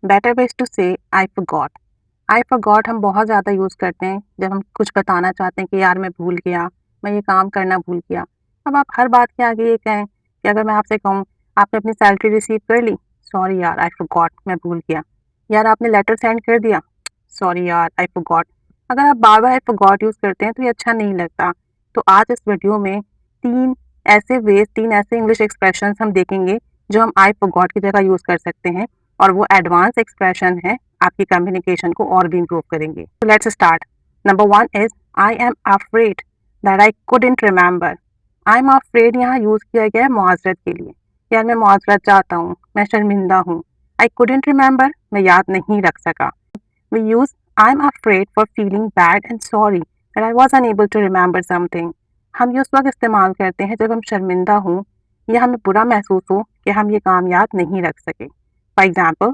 Better ways to से I forgot. I forgot हम बहुत ज़्यादा यूज़ करते हैं जब हम कुछ बताना चाहते हैं कि यार मैं भूल गया, मैं ये काम करना भूल गया। अब आप हर बात के आगे ये कहें कि अगर मैं आपसे कहूँ आपने अपनी सैलरी रिसीव कर ली, सॉरी यार आई फॉरगॉट, मैं भूल गया। यार आपने लेटर सेंड कर दिया, सॉरी यार आई फॉरगॉट। अगर आप बार बार आई फॉरगॉट यूज़ करते हैं तो ये अच्छा नहीं लगता। तो आज इस वीडियो में तीन ऐसे इंग्लिश एक्सप्रेशंस हम देखेंगे जो हम आई फॉरगॉट की जगह यूज़ कर सकते हैं, और वो एडवांस एक्सप्रेशन है, आपकी कम्युनिकेशन को और भी इम्प्रूव करेंगे। तो let's start. Number 1 is I am afraid that I couldn't remember. I am afraid यहाँ यूज़ किया गया है मुआवजत के लिए। यार मैं मुआवजत चाहता हूँ, मैं शर्मिंदा हूँ। आई कुडंट रिमेंबर, मैं याद नहीं रख सका। We use I am afraid for feeling bad and sorry that I was unable to remember something. हम ये उस वक्त इस्तेमाल करते हैं जब हम शर्मिंदा हों या हमें बुरा महसूस हो कि हम ये काम याद नहीं रख सके। For example,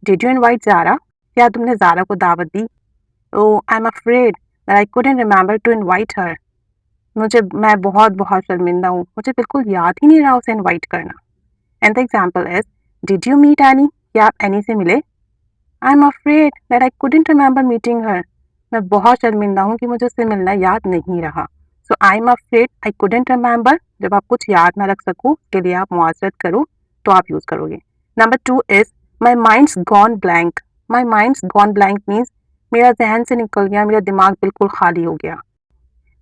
did you invite Zara? क्या तुमने ज़ारा को दावत दी? Oh I am afraid that I couldn't remember to invite her. मैं बहुत बहुत शर्मिंदा हूँ, मुझे बिल्कुल याद ही नहीं रहा उसे इनवाइट करना। And the example is, did you meet Annie? क्या आप एनी से मिले? I am afraid that I couldn't remember meeting her. मैं बहुत शर्मिंदा हूँ कि मुझे उससे मिलना याद नहीं रहा। So I am afraid I couldn't remember, जब आप कुछ याद ना रख सको उसके लिए आप मुआवजत करो तो आप यूज़ करोगे। Number 2 is my mind's gone blank. My mind's gone blank means मेरा जहन से निकल गया, मेरा दिमाग बिल्कुल खाली हो गया।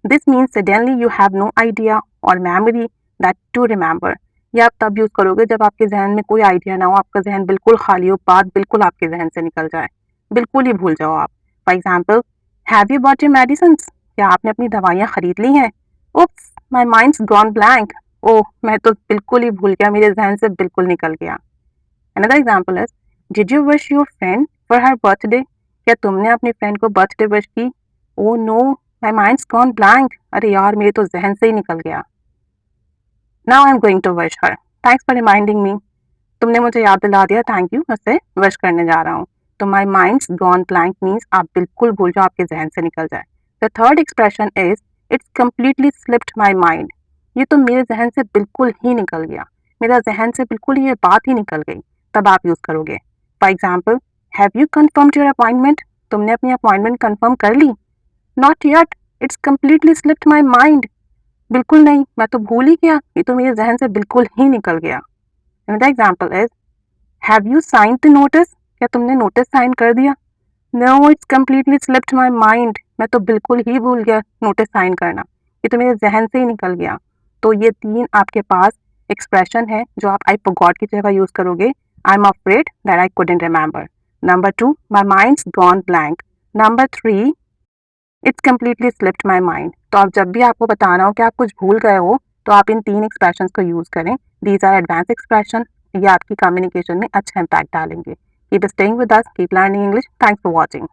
This means suddenly you have no idea और मेमोरी दैट टू रिमेंबर। ये आप तब यूज़ करोगे जब आपके जहन में कोई आइडिया ना हो, आपका जहन बिल्कुल खाली हो, बात बिल्कुल आपके जहन से निकल जाए, बिल्कुल ही भूल जाओ आप। For example, have you bought your medicine? क्या आपने अपनी दवाइयाँ खरीद ली हैं? उप्स माई माइंड्स गॉन ब्लैंक। ओह मैं तो बिल्कुल ही भूल गया, मेरे जहन से बिल्कुल निकल गया। Another example is, did you wish your friend for her birthday? क्या तुमने अपनी फ्रेंड को बर्थडे विश की? Oh no my mind's gone blank. अरे यार मेरे तो जहन से ही निकल गया। Now I am going to wish her, thanks for reminding me. तुमने मुझे याद दिला दिया, थैंक यू, मैं उसे विश करने जा रहा हूँ। तो माई माइंड्स गॉन ब्लैंक मीन्स आप बिल्कुल भूल जाओ, आपके जहन से निकल जाए। The third expression is it's completely slipped my mind. ये तो मेरे जहन से बिल्कुल ही निकल गया, मेरा जहन से बिल्कुल ये बात ही निकल गई। तब आप यूज़ करोगे। For example, have you confirmed your appointment? तुमने अपनी अपॉइंटमेंट कन्फर्म कर ली? Not yet, it's completely slipped my mind. बिल्कुल नहीं, मैं तो भूल ही गया, ये तो मेरे जहन से बिल्कुल ही निकल गया। Another example is, have you signed the notice? क्या तुमने नोटिस साइन कर दिया? No, it's completely slipped my mind. मैं तो बिल्कुल ही भूल गया नोटिस साइन करना, ये तो मेरे जहन से ही निकल गया। तो ये 3 आपके पास एक्सप्रेशन है जो आप आई फॉरगॉट की जगह यूज करोगे। आई am afraid that I couldn't remember. Number 2, my mind's gone blank. Number 3, it's completely slipped my mind. तो आप जब भी आपको बताना हो कि आप कुछ भूल गए हो तो आप इन 3 एक्सप्रेशंस को यूज़ करें। दीज आर एडवांस एक्सप्रेशन, ये आपकी कम्युनिकेशन में अच्छा इम्पैक्ट डालेंगे। Keep staying with us, keep learning English. Thanks for watching.